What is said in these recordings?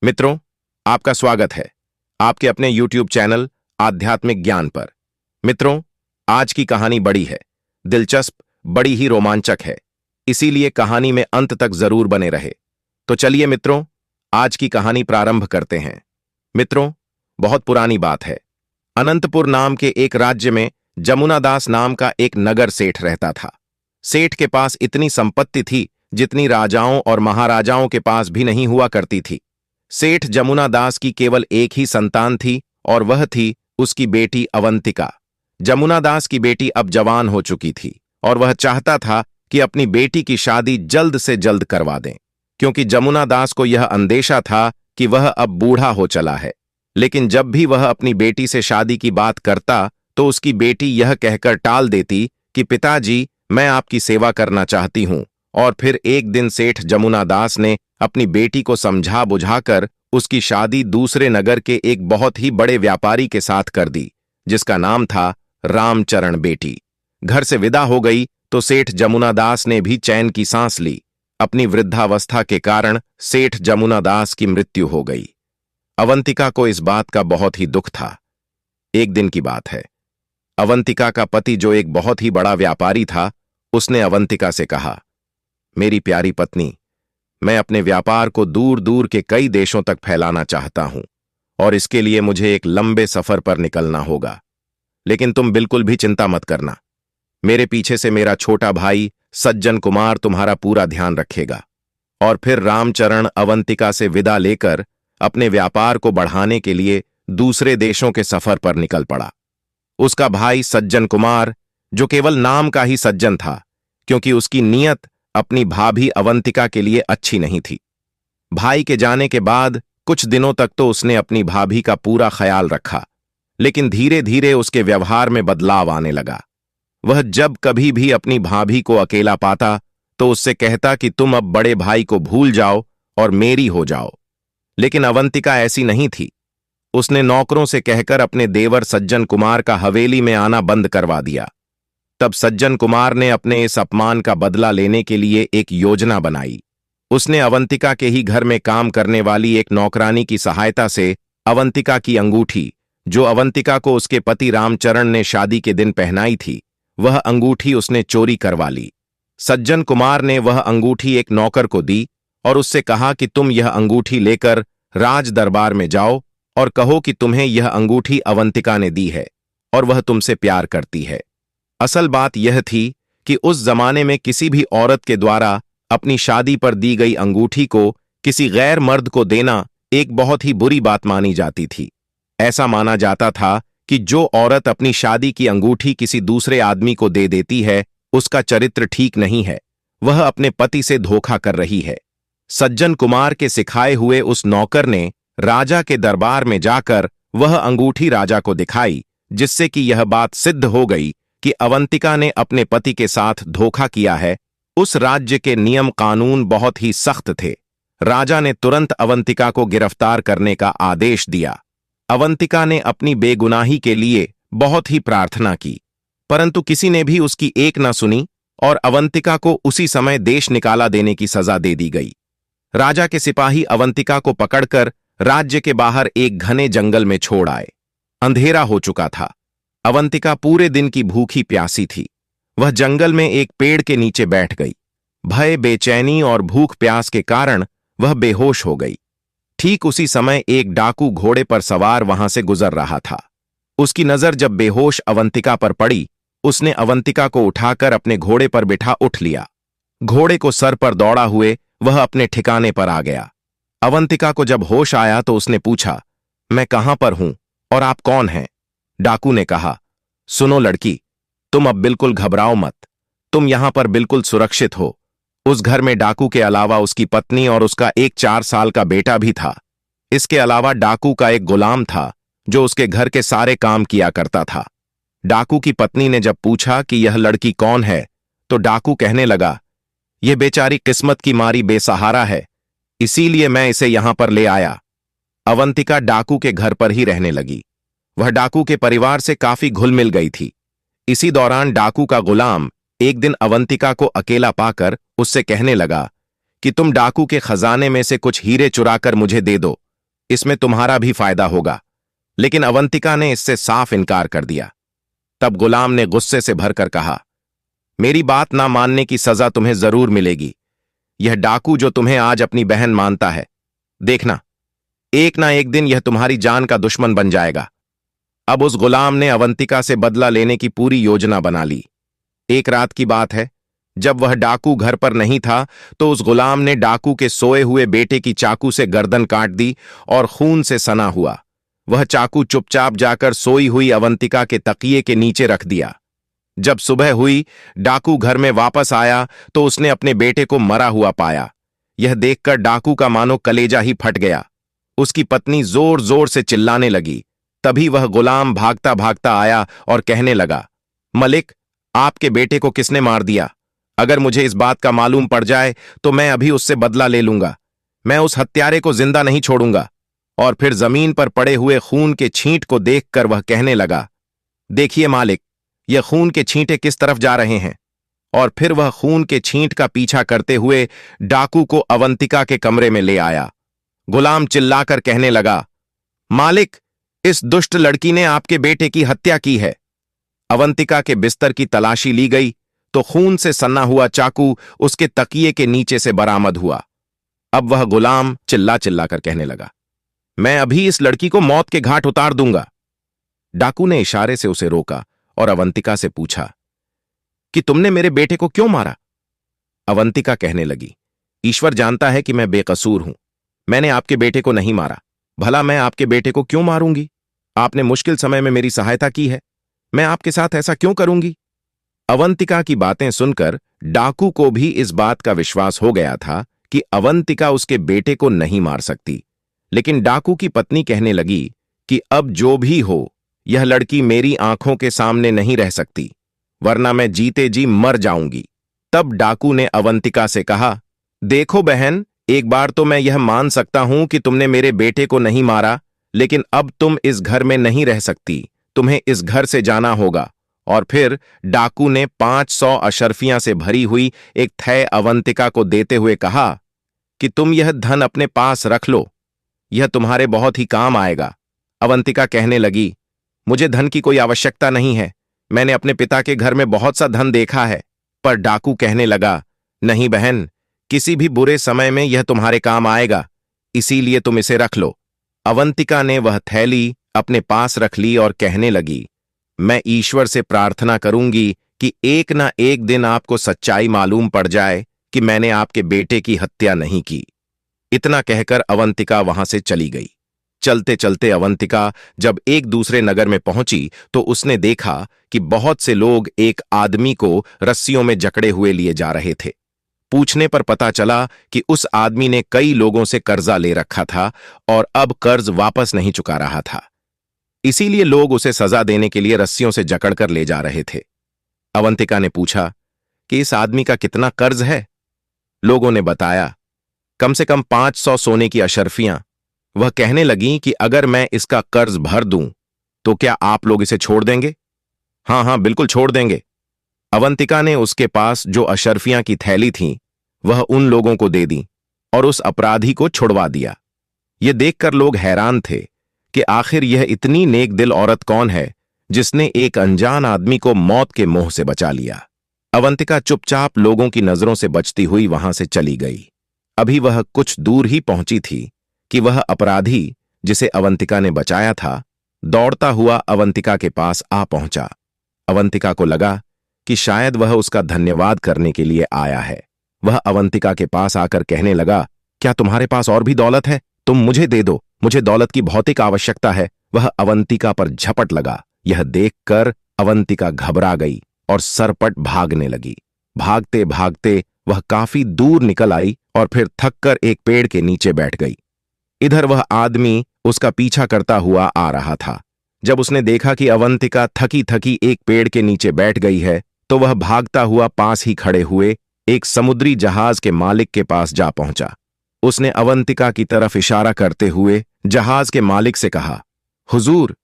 मित्रों, आपका स्वागत है आपके अपने YouTube चैनल आध्यात्मिक ज्ञान पर। मित्रों, आज की कहानी बड़ी है, दिलचस्प, बड़ी ही रोमांचक है, इसीलिए कहानी में अंत तक जरूर बने रहे। तो चलिए मित्रों, आज की कहानी प्रारंभ करते हैं। मित्रों, बहुत पुरानी बात है। अनंतपुर नाम के एक राज्य में जमुना दास नाम का एक नगर सेठ रहता था। सेठ के पास इतनी संपत्ति थी जितनी राजाओं और महाराजाओं के पास भी नहीं हुआ करती थी। सेठ जमुना दास की केवल एक ही संतान थी और वह थी उसकी बेटी अवंतिका। जमुना दास की बेटी अब जवान हो चुकी थी और वह चाहता था कि अपनी बेटी की शादी जल्द से जल्द करवा दें, क्योंकि जमुना दास को यह अंदेशा था कि वह अब बूढ़ा हो चला है। लेकिन जब भी वह अपनी बेटी से शादी की बात करता तो उसकी बेटी यह कहकर टाल देती कि पिताजी, मैं आपकी सेवा करना चाहती हूं। और फिर एक दिन सेठ जमुना दास ने अपनी बेटी को समझा बुझाकर उसकी शादी दूसरे नगर के एक बहुत ही बड़े व्यापारी के साथ कर दी, जिसका नाम था रामचरण। बेटी घर से विदा हो गई तो सेठ जमुना दास ने भी चैन की सांस ली। अपनी वृद्धावस्था के कारण सेठ जमुना दास की मृत्यु हो गई। अवंतिका को इस बात का बहुत ही दुख था। एक दिन की बात है, अवंतिका का पति, जो एक बहुत ही बड़ा व्यापारी था, उसने अवंतिका से कहा, मेरी प्यारी पत्नी, मैं अपने व्यापार को दूर दूर के कई देशों तक फैलाना चाहता हूं और इसके लिए मुझे एक लंबे सफर पर निकलना होगा। लेकिन तुम बिल्कुल भी चिंता मत करना, मेरे पीछे से मेरा छोटा भाई सज्जन कुमार तुम्हारा पूरा ध्यान रखेगा। और फिर रामचरण अवंतिका से विदा लेकर अपने व्यापार को बढ़ाने के लिए दूसरे देशों के सफर पर निकल पड़ा। उसका भाई सज्जन कुमार, जो केवल नाम का ही सज्जन था, क्योंकि उसकी नीयत अपनी भाभी अवंतिका के लिए अच्छी नहीं थी। भाई के जाने के बाद कुछ दिनों तक तो उसने अपनी भाभी का पूरा ख्याल रखा, लेकिन धीरे धीरे उसके व्यवहार में बदलाव आने लगा। वह जब कभी भी अपनी भाभी को अकेला पाता तो उससे कहता कि तुम अब बड़े भाई को भूल जाओ और मेरी हो जाओ। लेकिन अवंतिका ऐसी नहीं थी। उसने नौकरों से कहकर अपने देवर सज्जन कुमार का हवेली में आना बंद करवा दिया। तब सज्जन कुमार ने अपने इस अपमान का बदला लेने के लिए एक योजना बनाई। उसने अवंतिका के ही घर में काम करने वाली एक नौकरानी की सहायता से अवंतिका की अंगूठी, जो अवंतिका को उसके पति रामचरण ने शादी के दिन पहनाई थी, वह अंगूठी उसने चोरी करवा ली। सज्जन कुमार ने वह अंगूठी एक नौकर को दी और उससे कहा कि तुम यह अंगूठी लेकर राज दरबार में जाओ और कहो कि तुम्हें यह अंगूठी अवंतिका ने दी है और वह तुमसे प्यार करती है। असल बात यह थी कि उस जमाने में किसी भी औरत के द्वारा अपनी शादी पर दी गई अंगूठी को किसी गैर मर्द को देना एक बहुत ही बुरी बात मानी जाती थी। ऐसा माना जाता था कि जो औरत अपनी शादी की अंगूठी किसी दूसरे आदमी को दे देती है, उसका चरित्र ठीक नहीं है, वह अपने पति से धोखा कर रही है। सज्जन कुमार के सिखाए हुए उस नौकर ने राजा के दरबार में जाकर वह अंगूठी राजा को दिखाई, जिससे कि यह बात सिद्ध हो गई कि अवंतिका ने अपने पति के साथ धोखा किया है। उस राज्य के नियम कानून बहुत ही सख्त थे। राजा ने तुरंत अवंतिका को गिरफ्तार करने का आदेश दिया। अवंतिका ने अपनी बेगुनाही के लिए बहुत ही प्रार्थना की, परंतु किसी ने भी उसकी एक न सुनी और अवंतिका को उसी समय देश निकाला देने की सजा दे दी गई। राजा के सिपाही अवंतिका को पकड़कर राज्य के बाहर एक घने जंगल में छोड़ आए। अंधेरा हो चुका था। अवंतिका पूरे दिन की भूखी प्यासी थी। वह जंगल में एक पेड़ के नीचे बैठ गई। भय, बेचैनी और भूख प्यास के कारण वह बेहोश हो गई। ठीक उसी समय एक डाकू घोड़े पर सवार वहां से गुजर रहा था। उसकी नजर जब बेहोश अवंतिका पर पड़ी, उसने अवंतिका को उठाकर अपने घोड़े पर बिठा उठ लिया। घोड़े को सर पर दौड़ा हुए वह अपने ठिकाने पर आ गया। अवंतिका को जब होश आया तो उसने पूछा, मैं कहां पर हूं और आप कौन हैं? डाकू ने कहा, सुनो लड़की, तुम अब बिल्कुल घबराओ मत, तुम यहां पर बिल्कुल सुरक्षित हो। उस घर में डाकू के अलावा उसकी पत्नी और उसका एक 4 साल का बेटा भी था। इसके अलावा डाकू का एक गुलाम था जो उसके घर के सारे काम किया करता था। डाकू की पत्नी ने जब पूछा कि यह लड़की कौन है, तो डाकू कहने लगा, यह बेचारी किस्मत की मारी बेसहारा है, इसीलिए मैं इसे यहां पर ले आया। अवंतिका डाकू के घर पर ही रहने लगी। वह डाकू के परिवार से काफी घुल मिल गई थी। इसी दौरान डाकू का गुलाम एक दिन अवंतिका को अकेला पाकर उससे कहने लगा कि तुम डाकू के खजाने में से कुछ हीरे चुराकर मुझे दे दो, इसमें तुम्हारा भी फायदा होगा। लेकिन अवंतिका ने इससे साफ इनकार कर दिया। तब गुलाम ने गुस्से से भरकर कहा, मेरी बात ना मानने की सजा तुम्हें जरूर मिलेगी। यह डाकू जो तुम्हें आज अपनी बहन मानता है, देखना एक ना एक दिन यह तुम्हारी जान का दुश्मन बन जाएगा। अब उस गुलाम ने अवंतिका से बदला लेने की पूरी योजना बना ली। एक रात की बात है, जब वह डाकू घर पर नहीं था तो उस गुलाम ने डाकू के सोए हुए बेटे की चाकू से गर्दन काट दी और खून से सना हुआ वह चाकू चुपचाप जाकर सोई हुई अवंतिका के तकिए के नीचे रख दिया। जब सुबह हुई, डाकू घर में वापस आया तो उसने अपने बेटे को मरा हुआ पाया। यह देखकर डाकू का मानो कलेजा ही फट गया। उसकी पत्नी जोर जोर से चिल्लाने लगी। तभी वह गुलाम भागता भागता आया और कहने लगा, मलिक, आपके बेटे को किसने मार दिया? अगर मुझे इस बात का मालूम पड़ जाए तो मैं अभी उससे बदला ले लूंगा। मैं उस हत्यारे को जिंदा नहीं छोड़ूंगा। और फिर जमीन पर पड़े हुए खून के छींट को देखकर वह कहने लगा, देखिए मालिक, यह खून के छींटे किस तरफ जा रहे हैं। और फिर वह खून के छींट का पीछा करते हुए डाकू को अवंतिका के कमरे में ले आया। गुलाम चिल्लाकर कहने लगा, मालिक, इस दुष्ट लड़की ने आपके बेटे की हत्या की है। अवंतिका के बिस्तर की तलाशी ली गई तो खून से सना हुआ चाकू उसके तकिए के नीचे से बरामद हुआ। अब वह गुलाम चिल्ला चिल्ला कर कहने लगा, मैं अभी इस लड़की को मौत के घाट उतार दूंगा। डाकू ने इशारे से उसे रोका और अवंतिका से पूछा कि तुमने मेरे बेटे को क्यों मारा? अवंतिका कहने लगी, ईश्वर जानता है कि मैं बेकसूर हूं। मैंने आपके बेटे को नहीं मारा। भला मैं आपके बेटे को क्यों मारूंगी? आपने मुश्किल समय में मेरी सहायता की है। मैं आपके साथ ऐसा क्यों करूंगी? अवंतिका की बातें सुनकर डाकू को भी इस बात का विश्वास हो गया था कि अवंतिका उसके बेटे को नहीं मार सकती। लेकिन डाकू की पत्नी कहने लगी कि अब जो भी हो, यह लड़की मेरी आंखों के सामने नहीं रह सकती, वरना मैं जीते जी मर जाऊंगी। तब डाकू ने अवंतिका से कहा, देखो बहन, एक बार तो मैं यह मान सकता हूं कि तुमने मेरे बेटे को नहीं मारा, लेकिन अब तुम इस घर में नहीं रह सकती। तुम्हें इस घर से जाना होगा। और फिर डाकू ने 500 अशर्फियां से भरी हुई एक थै अवंतिका को देते हुए कहा कि तुम यह धन अपने पास रख लो, यह तुम्हारे बहुत ही काम आएगा। अवंतिका कहने लगी, मुझे धन की कोई आवश्यकता नहीं है। मैंने अपने पिता के घर में बहुत सा धन देखा है। पर डाकू कहने लगा, नहीं बहन, किसी भी बुरे समय में यह तुम्हारे काम आएगा, इसीलिए तुम इसे रख लो। अवंतिका ने वह थैली अपने पास रख ली और कहने लगी, मैं ईश्वर से प्रार्थना करूंगी कि एक ना एक दिन आपको सच्चाई मालूम पड़ जाए कि मैंने आपके बेटे की हत्या नहीं की। इतना कहकर अवंतिका वहां से चली गई। चलते चलते अवंतिका जब एक दूसरे नगर में पहुंची तो उसने देखा कि बहुत से लोग एक आदमी को रस्सियों में जकड़े हुए लिए जा रहे थे। पूछने पर पता चला कि उस आदमी ने कई लोगों से कर्जा ले रखा था और अब कर्ज वापस नहीं चुका रहा था। इसीलिए लोग उसे सजा देने के लिए रस्सियों से जकड़कर ले जा रहे थे। अवंतिका ने पूछा कि इस आदमी का कितना कर्ज है? लोगों ने बताया, कम से कम 500 सोने की अशर्फियां। वह कहने लगी कि अगर मैं इसका कर्ज भर दूं तो क्या आप लोग इसे छोड़ देंगे? हां हां, बिल्कुल छोड़ देंगे। अवंतिका ने उसके पास जो अशर्फियां की थैली थीं वह उन लोगों को दे दी और उस अपराधी को छुड़वा दिया। यह देखकर लोग हैरान थे कि आखिर यह इतनी नेक दिल औरत कौन है जिसने एक अनजान आदमी को मौत के मुंह से बचा लिया। अवंतिका चुपचाप लोगों की नजरों से बचती हुई वहां से चली गई। अभी वह कुछ दूर ही पहुंची थी कि वह अपराधी जिसे अवंतिका ने बचाया था दौड़ता हुआ अवंतिका के पास आ पहुंचा। अवंतिका को लगा कि शायद वह उसका धन्यवाद करने के लिए आया है। वह अवंतिका के पास आकर कहने लगा, क्या तुम्हारे पास और भी दौलत है? तुम मुझे दे दो, मुझे दौलत की भौतिक आवश्यकता है। वह अवंतिका पर झपट लगा। यह देखकर अवंतिका घबरा गई और सरपट भागने लगी। भागते भागते वह काफी दूर निकल आई और फिर थककर एक पेड़ के नीचे बैठ गई। इधर वह आदमी उसका पीछा करता हुआ आ रहा था। जब उसने देखा कि अवंतिका थकी थकी एक पेड़ के नीचे बैठ गई है तो वह भागता हुआ पास ही खड़े हुए एक समुद्री जहाज के मालिक के पास जा पहुंचा। उसने अवंतिका की तरफ इशारा करते हुए जहाज के मालिक से कहा, हुजूर,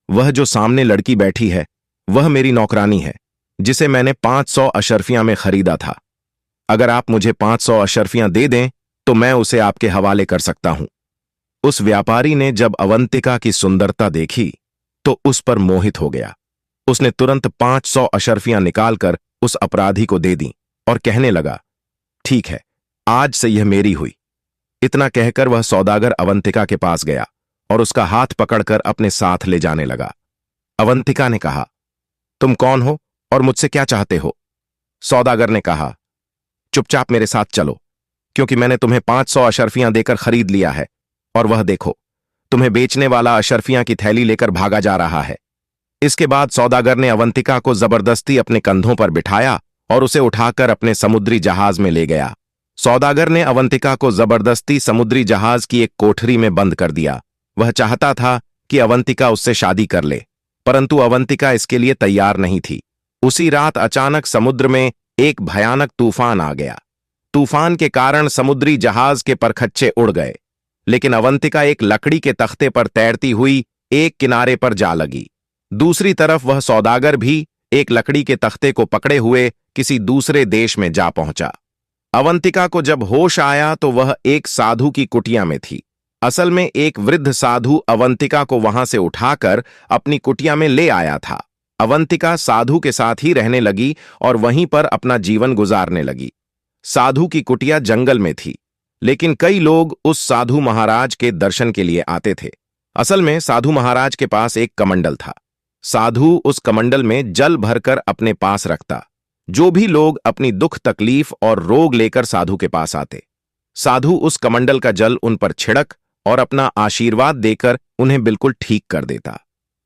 वह जो सामने लड़की बैठी है वह मेरी नौकरानी है, जिसे मैंने 500 अशर्फियां में खरीदा था। अगर आप मुझे 500 अशर्फियां दे दें तो मैं उसे आपके हवाले कर सकता हूं। उस व्यापारी ने जब अवंतिका की सुंदरता देखी तो उस पर मोहित हो गया। उसने तुरंत 500 अशर्फियां निकालकर उस अपराधी को दे दी और कहने लगा, ठीक है, आज से यह मेरी हुई। इतना कहकर वह सौदागर अवंतिका के पास गया और उसका हाथ पकड़कर अपने साथ ले जाने लगा। अवंतिका ने कहा, तुम कौन हो और मुझसे क्या चाहते हो? सौदागर ने कहा, चुपचाप मेरे साथ चलो, क्योंकि मैंने तुम्हें 500 अशर्फियां देकर खरीद लिया है, और वह देखो, तुम्हें बेचने वाला अशर्फियां की थैली लेकर भागा जा रहा है। इसके बाद सौदागर ने अवंतिका को जबरदस्ती अपने कंधों पर बिठाया और उसे उठाकर अपने समुद्री जहाज में ले गया। सौदागर ने अवंतिका को जबरदस्ती समुद्री जहाज की एक कोठरी में बंद कर दिया। वह चाहता था कि अवंतिका उससे शादी कर ले, परंतु अवंतिका इसके लिए तैयार नहीं थी। उसी रात अचानक समुद्र में एक भयानक तूफान आ गया। तूफान के कारण समुद्री जहाज के परखच्चे उड़ गए, लेकिन अवंतिका एक लकड़ी के तख्ते पर तैरती हुई एक किनारे पर जा लगी। दूसरी तरफ वह सौदागर भी एक लकड़ी के तख्ते को पकड़े हुए किसी दूसरे देश में जा पहुंचा। अवंतिका को जब होश आया तो वह एक साधु की कुटिया में थी। असल में एक वृद्ध साधु अवंतिका को वहां से उठाकर अपनी कुटिया में ले आया था। अवंतिका साधु के साथ ही रहने लगी और वहीं पर अपना जीवन गुजारने लगी। साधु की कुटिया जंगल में थी, लेकिन कई लोग उस साधु महाराज के दर्शन के लिए आते थे। असल में साधु महाराज के पास एक कमंडल था। साधु उस कमंडल में जल भरकर अपने पास रखता। जो भी लोग अपनी दुख तकलीफ और रोग लेकर साधु के पास आते, साधु उस कमंडल का जल उन पर छिड़क और अपना आशीर्वाद देकर उन्हें बिल्कुल ठीक कर देता।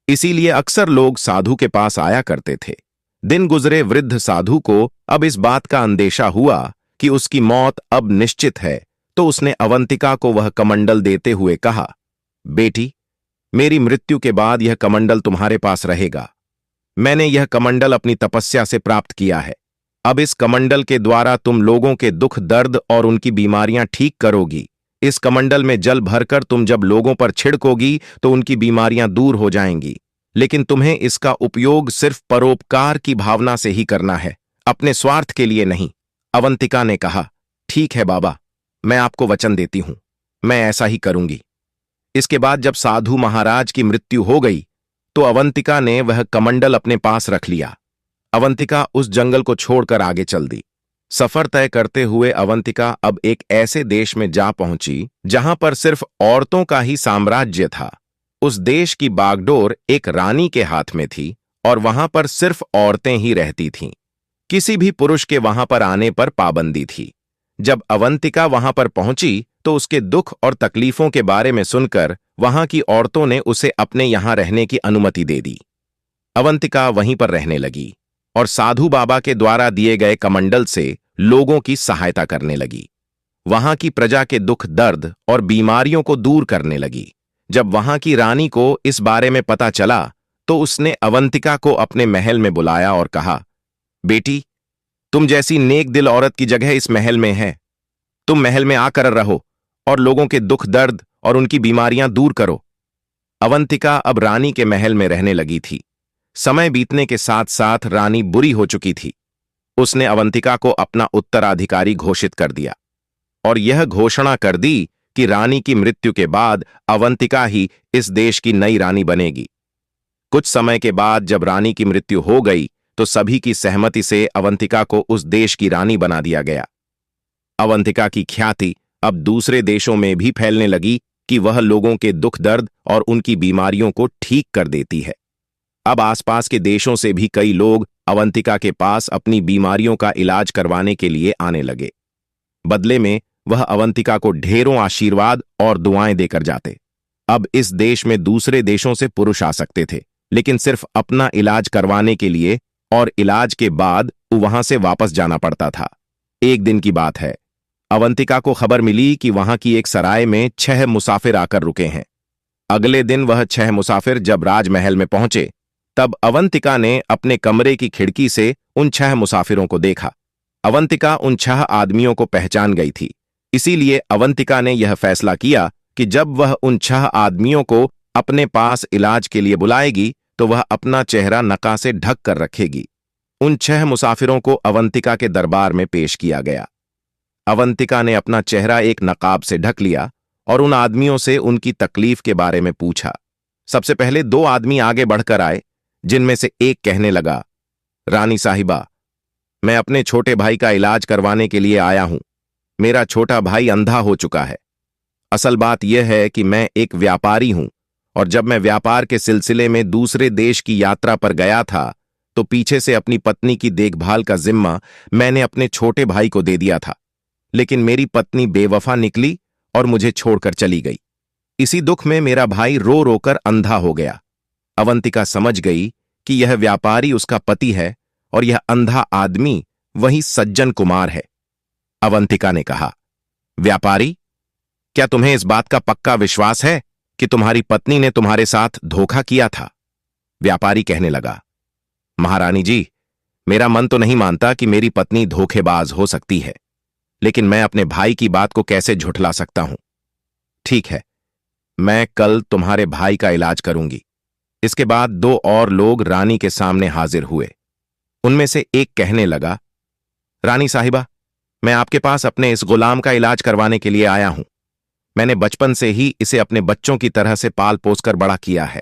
इसीलिए अक्सर लोग साधु के पास आया करते थे। दिन गुजरे, वृद्ध साधु को अब इस बात का अंदेशा हुआ कि उसकी मौत अब निश्चित है, तो उसने अवंतिका को वह कमंडल देते हुए कहा, बेटी, मेरी मृत्यु के बाद यह कमंडल तुम्हारे पास रहेगा। मैंने यह कमंडल अपनी तपस्या से प्राप्त किया है। अब इस कमंडल के द्वारा तुम लोगों के दुख दर्द और उनकी बीमारियां ठीक करोगी। इस कमंडल में जल भरकर तुम जब लोगों पर छिड़कोगी तो उनकी बीमारियां दूर हो जाएंगी, लेकिन तुम्हें इसका उपयोग सिर्फ परोपकार की भावना से ही करना है, अपने स्वार्थ के लिए नहीं। अवंतिका ने कहा, ठीक है बाबा, मैं आपको वचन देती हूं, मैं ऐसा ही करूंगी। इसके बाद जब साधु महाराज की मृत्यु हो गई तो अवंतिका ने वह कमंडल अपने पास रख लिया। अवंतिका उस जंगल को छोड़कर आगे चल दी। सफर तय करते हुए अवंतिका अब एक ऐसे देश में जा पहुंची जहां पर सिर्फ औरतों का ही साम्राज्य था। उस देश की बागडोर एक रानी के हाथ में थी और वहां पर सिर्फ औरतें ही रहती थीं। किसी भी पुरुष के वहां पर आने पर पाबंदी थी। जब अवंतिका वहां पर पहुंची तो उसके दुख और तकलीफों के बारे में सुनकर वहां की औरतों ने उसे अपने यहां रहने की अनुमति दे दी। अवंतिका वहीं पर रहने लगी और साधु बाबा के द्वारा दिए गए कमंडल से लोगों की सहायता करने लगी। वहां की प्रजा के दुख दर्द और बीमारियों को दूर करने लगी। जब वहां की रानी को इस बारे में पता चला तो उसने अवंतिका को अपने महल में बुलाया और कहा, बेटी, तुम जैसी नेक दिल औरत की जगह इस महल में है। तुम महल में आकर रहो और लोगों के दुख दर्द और उनकी बीमारियां दूर करो। अवंतिका अब रानी के महल में रहने लगी थी। समय बीतने के साथ साथ रानी बुरी हो चुकी थी। उसने अवंतिका को अपना उत्तराधिकारी घोषित कर दिया और यह घोषणा कर दी कि रानी की मृत्यु के बाद अवंतिका ही इस देश की नई रानी बनेगी। कुछ समय के बाद जब रानी की मृत्यु हो गई तो सभी की सहमति से अवंतिका को उस देश की रानी बना दिया गया। अवंतिका की ख्याति अब दूसरे देशों में भी फैलने लगी कि वह लोगों के दुख दर्द और उनकी बीमारियों को ठीक कर देती है। अब आसपास के देशों से भी कई लोग अवंतिका के पास अपनी बीमारियों का इलाज करवाने के लिए आने लगे। बदले में वह अवंतिका को ढेरों आशीर्वाद और दुआएं देकर जाते। अब इस देश में दूसरे देशों से पुरुष आ सकते थे, लेकिन सिर्फ अपना इलाज करवाने के लिए, और इलाज के बाद वहां से वापस जाना पड़ता था। एक दिन की बात है, अवंतिका को खबर मिली कि वहां की एक सराय में 6 मुसाफिर आकर रुके हैं। अगले दिन वह 6 मुसाफिर जब राजमहल में पहुंचे तब अवंतिका ने अपने कमरे की खिड़की से उन 6 मुसाफिरों को देखा। अवंतिका उन 6 आदमियों को पहचान गई थी। इसीलिए अवंतिका ने यह फैसला किया कि जब वह उन 6 आदमियों को अपने पास इलाज के लिए बुलाएगी तो वह अपना चेहरा नकाब से ढक कर रखेगी। उन 6 मुसाफिरों को अवंतिका के दरबार में पेश किया गया। अवंतिका ने अपना चेहरा एक नकाब से ढक लिया और उन आदमियों से उनकी तकलीफ के बारे में पूछा। सबसे पहले दो आदमी आगे बढ़कर आए, जिनमें से एक कहने लगा, रानी साहिबा, मैं अपने छोटे भाई का इलाज करवाने के लिए आया हूं। मेरा छोटा भाई अंधा हो चुका है। असल बात यह है कि मैं एक व्यापारी हूं और जब मैं व्यापार के सिलसिले में दूसरे देश की यात्रा पर गया था तो पीछे से अपनी पत्नी की देखभाल का जिम्मा मैंने अपने छोटे भाई को दे दिया था, लेकिन मेरी पत्नी बेवफा निकली और मुझे छोड़कर चली गई। इसी दुख में मेरा भाई रो रोकर अंधा हो गया। अवंतिका समझ गई कि यह व्यापारी उसका पति है और यह अंधा आदमी वही सज्जन कुमार है। अवंतिका ने कहा, व्यापारी, क्या तुम्हें इस बात का पक्का विश्वास है कि तुम्हारी पत्नी ने तुम्हारे साथ धोखा किया था? व्यापारी कहने लगा, महारानी जी, मेरा मन तो नहीं मानता कि मेरी पत्नी धोखेबाज हो सकती है, लेकिन मैं अपने भाई की बात को कैसे झुठला सकता हूं? ठीक है, मैं कल तुम्हारे भाई का इलाज करूंगी। इसके बाद दो और लोग रानी के सामने हाजिर हुए। उनमें से एक कहने लगा, रानी साहिबा, मैं आपके पास अपने इस गुलाम का इलाज करवाने के लिए आया हूं। मैंने बचपन से ही इसे अपने बच्चों की तरह से पाल पोसकर बड़ा किया है।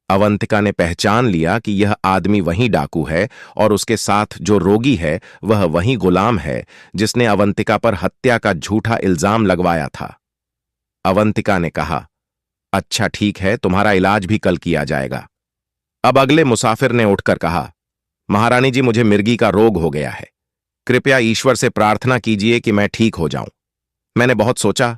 अवंतिका ने पहचान लिया कि यह आदमी वही डाकू है और उसके साथ जो रोगी है वह वही गुलाम है जिसने अवंतिका पर हत्या का झूठा इल्जाम लगवाया था। अवंतिका ने कहा, अच्छा ठीक है, तुम्हारा इलाज भी कल किया जाएगा। अब अगले मुसाफिर ने उठकर कहा, महारानी जी, मुझे मिर्गी का रोग हो गया है। कृपया ईश्वर से प्रार्थना कीजिए कि मैं ठीक हो जाऊं। मैंने बहुत सोचा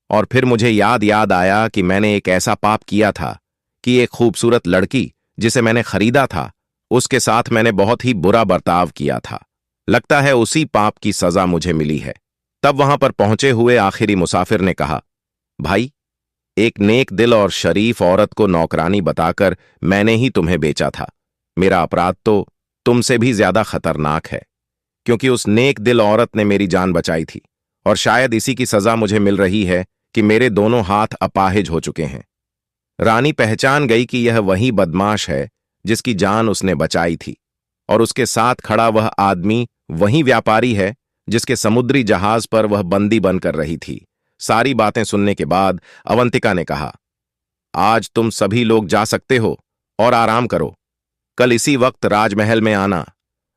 और फिर मुझे याद आया कि मैंने एक ऐसा पाप किया था कि एक खूबसूरत लड़की जिसे मैंने खरीदा था उसके साथ मैंने बहुत ही बुरा बर्ताव किया था। लगता है उसी पाप की सजा मुझे मिली है। तब वहां पर पहुंचे हुए आखिरी मुसाफिर ने कहा, भाई, एक नेक दिल और शरीफ औरत को नौकरानी बताकर मैंने ही तुम्हें बेचा था। मेरा अपराध तो तुमसे भी ज्यादा खतरनाक है, क्योंकि उस नेक दिल औरत ने मेरी जान बचाई थी और शायद इसी की सजा मुझे मिल रही है कि मेरे दोनों हाथ अपाहिज हो चुके हैं। रानी पहचान गई कि यह वही बदमाश है जिसकी जान उसने बचाई थी और उसके साथ खड़ा वह आदमी वही व्यापारी है जिसके समुद्री जहाज पर वह बंदी बनकर रही थी। सारी बातें सुनने के बाद अवंतिका ने कहा, आज तुम सभी लोग जा सकते हो और आराम करो। कल इसी वक्त राजमहल में आना।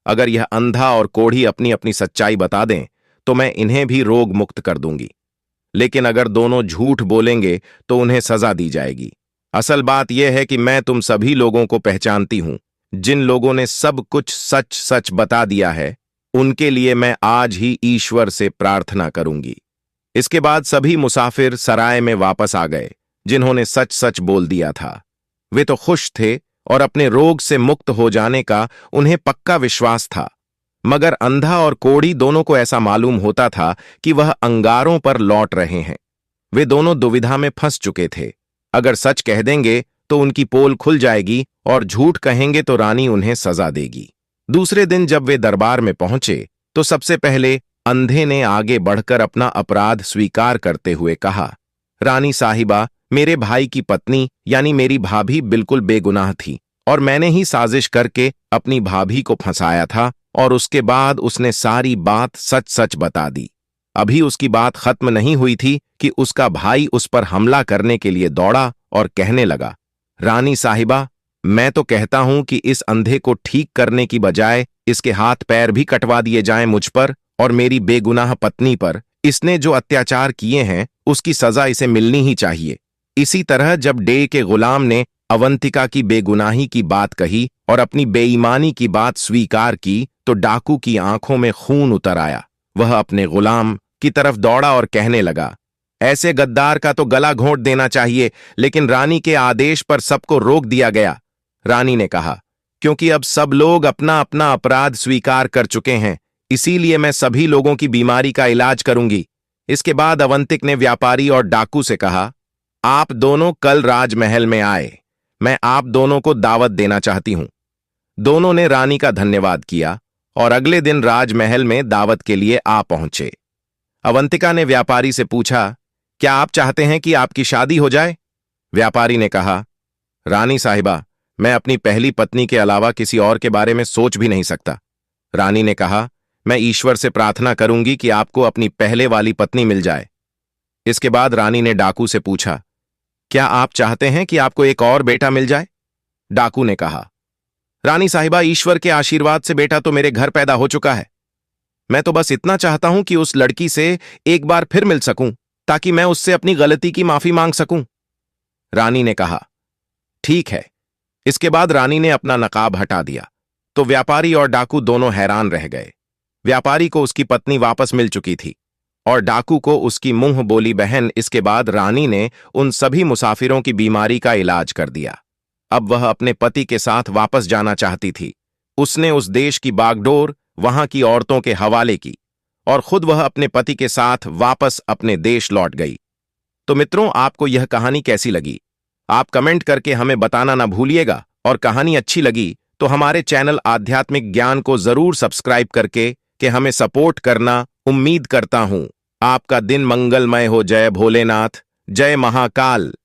अगर यह अंधा और कोढ़ी अपनी अपनी सच्चाई बता दें तो मैं इन्हें भी रोग मुक्त कर दूंगी, लेकिन अगर दोनों झूठ बोलेंगे तो उन्हें सजा दी जाएगी। असल बात यह है कि मैं तुम सभी लोगों को पहचानती हूं। जिन लोगों ने सब कुछ सच सच बता दिया है उनके लिए मैं आज ही ईश्वर से प्रार्थना करूंगी। इसके बाद सभी मुसाफिर सराय में वापस आ गए जिन्होंने सच सच बोल दिया था। वे तो खुश थे और अपने रोग से मुक्त हो जाने का उन्हें पक्का विश्वास था, मगर अंधा और कोढ़ी दोनों को ऐसा मालूम होता था कि वह अंगारों पर लौट रहे हैं। वे दोनों दुविधा में फंस चुके थे। अगर सच कह देंगे तो उनकी पोल खुल जाएगी और झूठ कहेंगे तो रानी उन्हें सजा देगी। दूसरे दिन जब वे दरबार में पहुंचे तो सबसे पहले अंधे ने आगे बढ़कर अपना अपराध स्वीकार करते हुए कहा, रानी साहिबा, मेरे भाई की पत्नी यानी मेरी भाभी बिल्कुल बेगुनाह थी और मैंने ही साजिश करके अपनी भाभी को फंसाया था और उसके बाद उसने सारी बात सच सच बता दी। अभी उसकी बात खत्म नहीं हुई थी कि उसका भाई उस पर हमला करने के लिए दौड़ा और कहने लगा, रानी साहिबा, मैं तो कहता हूं कि इस अंधे को ठीक करने की बजाय इसके हाथ पैर भी कटवा दिए जाएं मुझ पर और मेरी बेगुनाह पत्नी पर। इसने जो अत्याचार किए हैं उसकी सजा इसे मिलनी ही चाहिए। इसी तरह जब डे के गुलाम ने अवंतिका की बेगुनाही की बात कही और अपनी बेईमानी की बात स्वीकार की तो डाकू की आंखों में खून उतर आया। वह अपने गुलाम की तरफ दौड़ा और कहने लगा, ऐसे गद्दार का तो गला घोंट देना चाहिए, लेकिन रानी के आदेश पर सबको रोक दिया गया। रानी ने कहा, क्योंकि अब सब लोग अपना अपना अपराध स्वीकार कर चुके हैं, इसीलिए मैं सभी लोगों की बीमारी का इलाज करूंगी। इसके बाद अवंतिक ने व्यापारी और डाकू से कहा, आप दोनों कल राजमहल में आए, मैं आप दोनों को दावत देना चाहती हूं। दोनों ने रानी का धन्यवाद किया और अगले दिन राजमहल में दावत के लिए आ पहुंचे। अवंतिका ने व्यापारी से पूछा, क्या आप चाहते हैं कि आपकी शादी हो जाए? व्यापारी ने कहा, रानी साहिबा, मैं अपनी पहली पत्नी के अलावा किसी और के बारे में सोच भी नहीं सकता। रानी ने कहा, मैं ईश्वर से प्रार्थना करूंगी कि आपको अपनी पहले वाली पत्नी मिल जाए। इसके बाद रानी ने डाकू से पूछा, क्या आप चाहते हैं कि आपको एक और बेटा मिल जाए? डाकू ने कहा, रानी साहिबा, ईश्वर के आशीर्वाद से बेटा तो मेरे घर पैदा हो चुका है। मैं तो बस इतना चाहता हूं कि उस लड़की से एक बार फिर मिल सकूं, ताकि मैं उससे अपनी गलती की माफी मांग सकूं। रानी ने कहा, ठीक है। इसके बाद रानी ने अपना नकाब हटा दिया तो व्यापारी और डाकू दोनों हैरान रह गए। व्यापारी को उसकी पत्नी वापस मिल चुकी थी और डाकू को उसकी मुंह बोली बहन। इसके बाद रानी ने उन सभी मुसाफिरों की बीमारी का इलाज कर दिया। अब वह अपने पति के साथ वापस जाना चाहती थी। उसने उस देश की बागडोर वहां की औरतों के हवाले की और खुद वह अपने पति के साथ वापस अपने देश लौट गई। तो मित्रों, आपको यह कहानी कैसी लगी? आप कमेंट करके हमें बताना ना भूलिएगा, और कहानी अच्छी लगी तो हमारे चैनल आध्यात्मिक ज्ञान को जरूर सब्सक्राइब करके हमें सपोर्ट करना उम्मीद करता हूं। आपका दिन मंगलमय हो। जय भोलेनाथ, जय महाकाल।